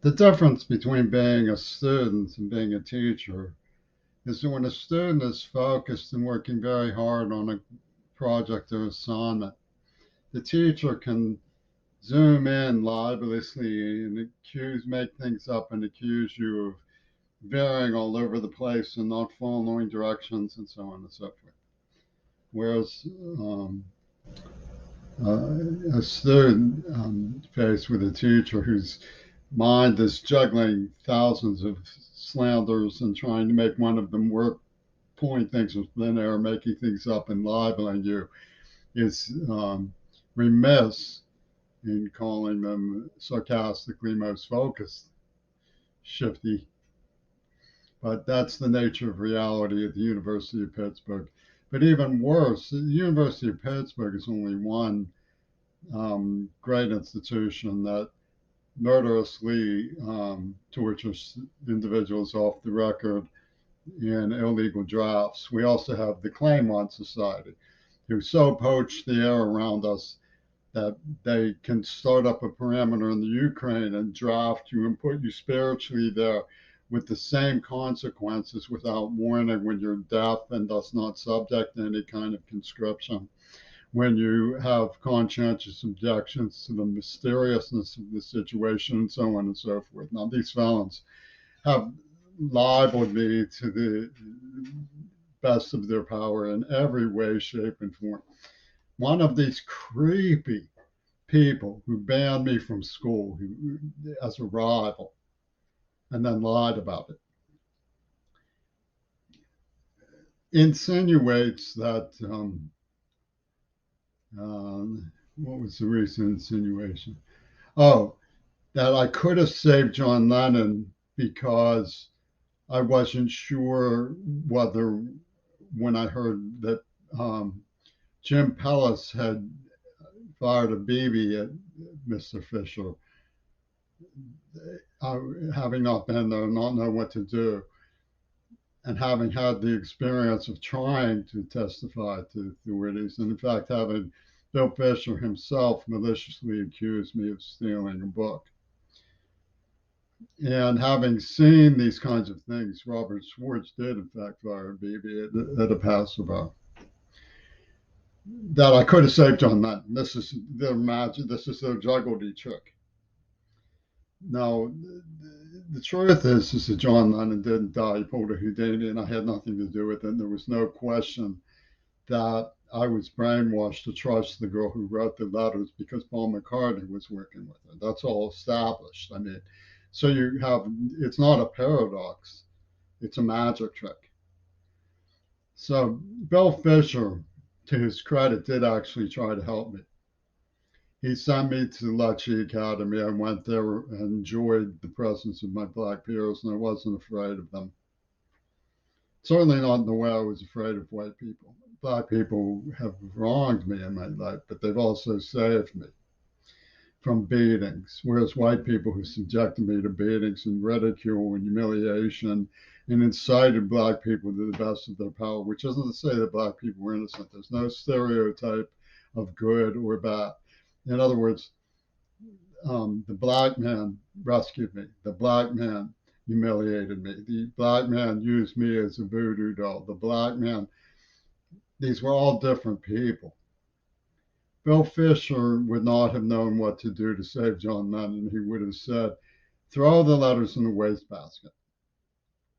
The difference between being a student and being a teacher is that when a student is focused and working very hard on a project or assignment, the teacher can zoom in livelessly and make things up and accuse you of veering all over the place and not following directions and so on and so forth. Whereas um, a student faced with a teacher whose mind is juggling thousands of slanders and trying to make one of them work, pulling things with thin air, making things up and libeling you, is remiss in calling them sarcastically most focused, shifty. But that's the nature of reality at the University of Pittsburgh. But even worse, the University of Pittsburgh is only one great institution that murderously tortures individuals off the record in illegal drafts. We also have the Claymont Society, who so poach the air around us that they can start up a perimeter in the Ukraine and draft you and put you spiritually there with the same consequences without warning when you're deaf and thus not subject to any kind of conscription, when you have conscientious objections to the mysteriousness of the situation, and so on and so forth. Now, these felons have libeled me to the best of their power in every way, shape, and form. One of these creepy people who banned me from school as a rival and then lied about it insinuates that what was the recent insinuation? Oh, that I could have saved John Lennon because I wasn't sure whether, when I heard that Jim Pellis had fired a BB at Mr. Fisher, having not been there, not know what to do, and having had the experience of trying to testify to authorities, and in fact having Bill Fisher himself maliciously accused me of stealing a book. And having seen these kinds of things, Robert Schwartz did in fact fire a BB at a passerby. That I could have saved John Lennon. This is their magic. This is their jugglery trick. Now, the truth is that John Lennon didn't die. He pulled a Houdini, and I had nothing to do with it. And there was no question that I was brainwashed to trust the girl who wrote the letters because Paul McCartney was working with her. That's all established. I mean, so you have, it's not a paradox, it's a magic trick. So Bill Fisher, to his credit, did actually try to help me. He sent me to Lecce Academy. I went there and enjoyed the presence of my black peers, and I wasn't afraid of them. Certainly not in the way I was afraid of white people. Black people have wronged me in my life, but they've also saved me from beatings, whereas white people who subjected me to beatings and ridicule and humiliation and incited black people to the best of their power, which isn't to say that black people were innocent. There's no stereotype of good or bad. In other words, the black man rescued me. The black man humiliated me. The black man used me as a voodoo doll. The black man, these were all different people. Bill Fisher would not have known what to do to save John Lennon. He would have said, throw the letters in the wastebasket,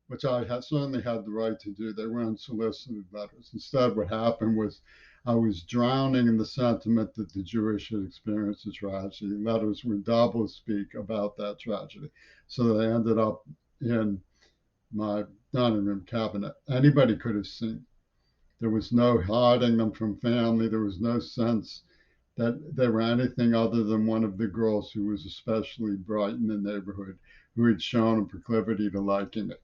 which I had certainly had the right to do. They were unsolicited letters. Instead, what happened was I was drowning in the sentiment that the Jewish had experienced a tragedy. Letters were double speak about that tragedy. So they ended up in my dining room cabinet. Anybody could have seen. There was no hiding them from family. There was no sense that they were anything other than one of the girls who was especially bright in the neighborhood, who had shown a proclivity to liking it.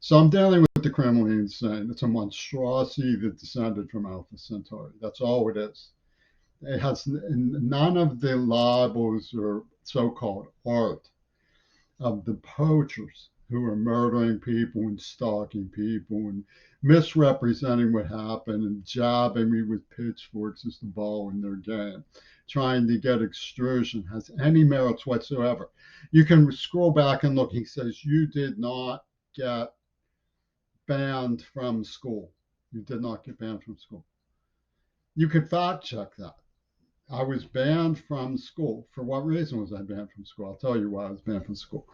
So I'm dealing with the criminally insane. It's a monstrosity that descended from Alpha Centauri. That's all it is. It has none of the libels or so-called art of the poachers who are murdering people and stalking people and misrepresenting what happened and jabbing me with pitchforks as the ball in their game. trying to get extrusion has any merits whatsoever. You can scroll back and look. He says, you did not get banned from school. You did not get banned from school. You could fact check that. I was banned from school. For what reason was I banned from school? I'll tell you why I was banned from school.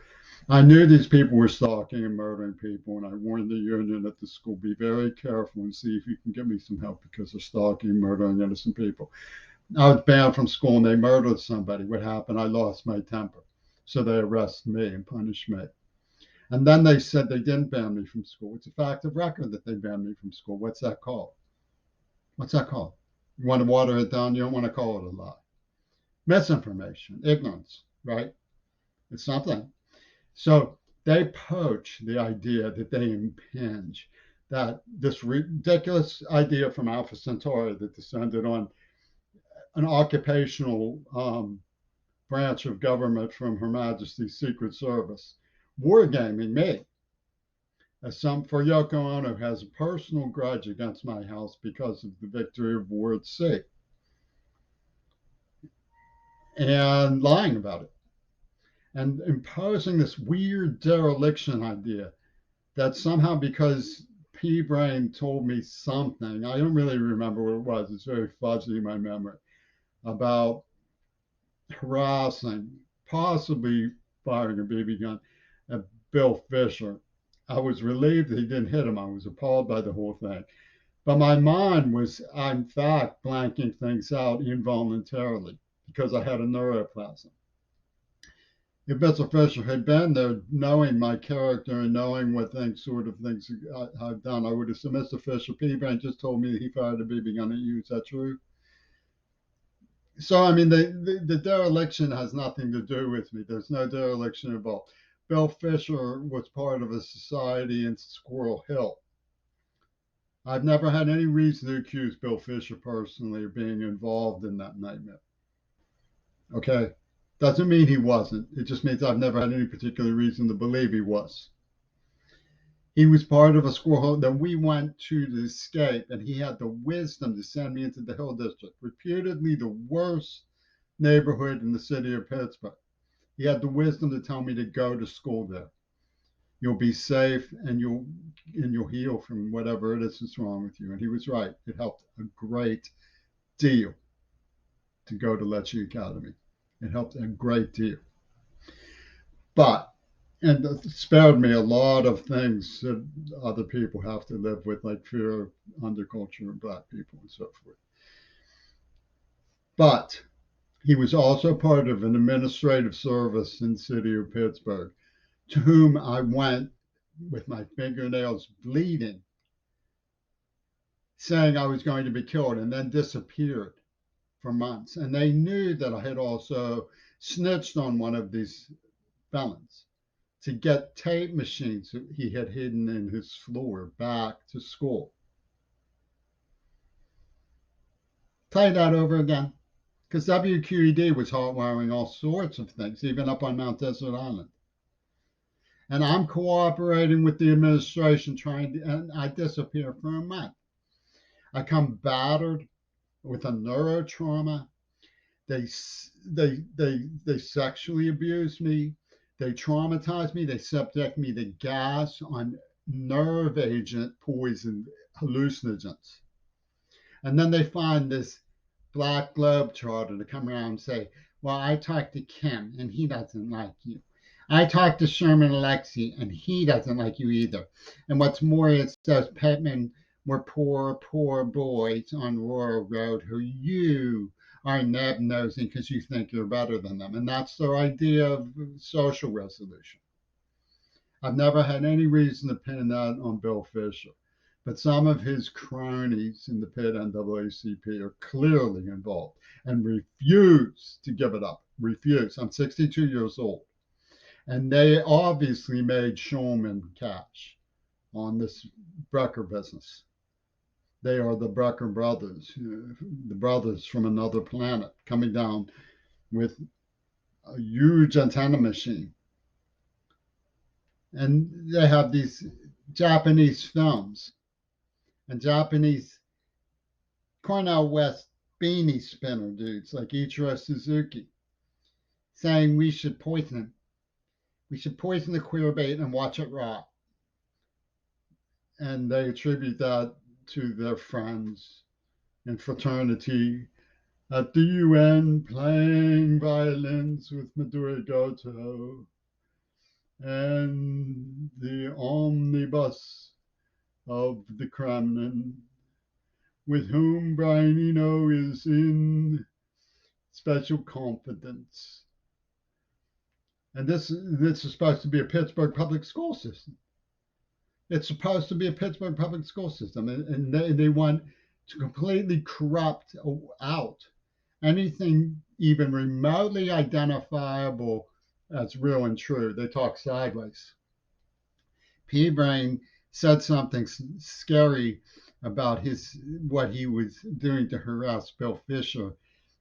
I knew these people were stalking and murdering people, and I warned the union at the school, be very careful and see if you can give me some help because they're stalking and murdering innocent people. I was banned from school and they murdered somebody. What happened? I lost my temper. So they arrested me and punished me. And then they said they didn't ban me from school. It's a fact of record that they banned me from school. What's that called? What's that called? You want to water it down? You don't want to call it a lie. Misinformation, ignorance, right? It's something. So they poach the idea that they impinge, that this ridiculous idea from Alpha Centauri that descended on an occupational branch of government from Her Majesty's Secret Service, wargaming me as some for Yoko Ono has a personal grudge against my house because of the victory of Ward C, and lying about it and imposing this weird dereliction idea that somehow because P Brain told me something, I don't really remember what it was, it's very fuzzy in my memory, about harassing, possibly firing a BB gun at Bill Fisher. I was relieved that he didn't hit him. I was appalled by the whole thing. But my mind was, in fact, blanking things out involuntarily because I had a neuroplasm. If Mr. Fisher had been there, knowing my character and knowing what things I've done, I would have said, Mr. Fisher, P. Brain just told me that he fired a BB gun at you. Is that true? So, I mean, the dereliction has nothing to do with me. There's no dereliction involved. Bill Fisher was part of a society in Squirrel Hill. I've never had any reason to accuse Bill Fisher personally of being involved in that nightmare. Okay? Doesn't mean he wasn't. It just means I've never had any particular reason to believe he was. He was part of a Squirrel Hill. Then we went to the escape, and he had the wisdom to send me into the Hill District, reputedly the worst neighborhood in the city of Pittsburgh. He had the wisdom to tell me to go to school there. You'll be safe and you'll heal from whatever it is that's wrong with you. And he was right. It helped a great deal to go to Lecce Academy. It helped a great deal. But and it spared me a lot of things that other people have to live with, like fear of underculture and black people and so forth. But he was also part of an administrative service in the city of Pittsburgh, to whom I went with my fingernails bleeding, saying I was going to be killed, and then disappeared for months. And they knew that I had also snitched on one of these felons to get tape machines that he had hidden in his floor back to school. Play that over again. Because WQED was hardwiring all sorts of things, even up on Mount Desert Island. And I'm cooperating with the administration and I disappear for a month. I come battered with a neurotrauma. They sexually abuse me. They traumatize me. They subject me to gas on nerve agent poison hallucinogens. And then they find this black globetrotter to come around and say, well, I talked to Kim and he doesn't like you. I talked to Sherman Alexie and he doesn't like you either. And what's more, it's those Pittman were poor boys on Royal Road who you are neb-nosing because you think you're better than them. And that's their idea of social resolution. I've never had any reason to pin that on Bill Fisher. But some of his cronies in the Pitt NAACP are clearly involved and refuse to give it up. Refuse. I'm 62 years old. And they obviously made Shulman cash on this Brecker business. They are the Brecker brothers, the brothers from another planet coming down with a huge antenna machine. And they have these Japanese films and Japanese Cornell West beanie spinner dudes like Ichiro Suzuki saying we should poison him. We should poison the queer bait and watch it rot. And they attribute that to their friends in fraternity at the UN playing violins with Maduro Goto and the omnibus of the Kremlin, with whom Brian Eno is in special confidence. And this is supposed to be a Pittsburgh public school system. It's supposed to be a Pittsburgh public school system, and they want to completely corrupt out anything even remotely identifiable as real and true. They talk sideways. P-Brain said something scary about what he was doing to harass Bill Fisher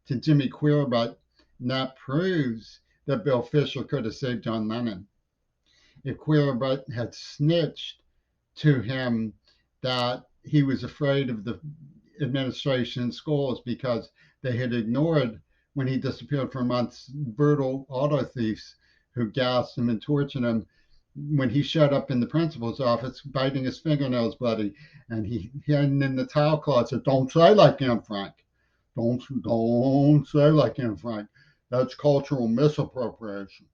to Jimmy Queerbutt, and that proves that Bill Fisher could have saved John Lennon. If Queerbutt had snitched to him that he was afraid of the administration and schools because they had ignored, when he disappeared for months, brutal auto thieves who gassed him and tortured him. When he showed up in the principal's office, biting his fingernails bloody, and he hid in the tile closet. Don't say like him, Frank. Don't say like him, Frank. That's cultural misappropriation.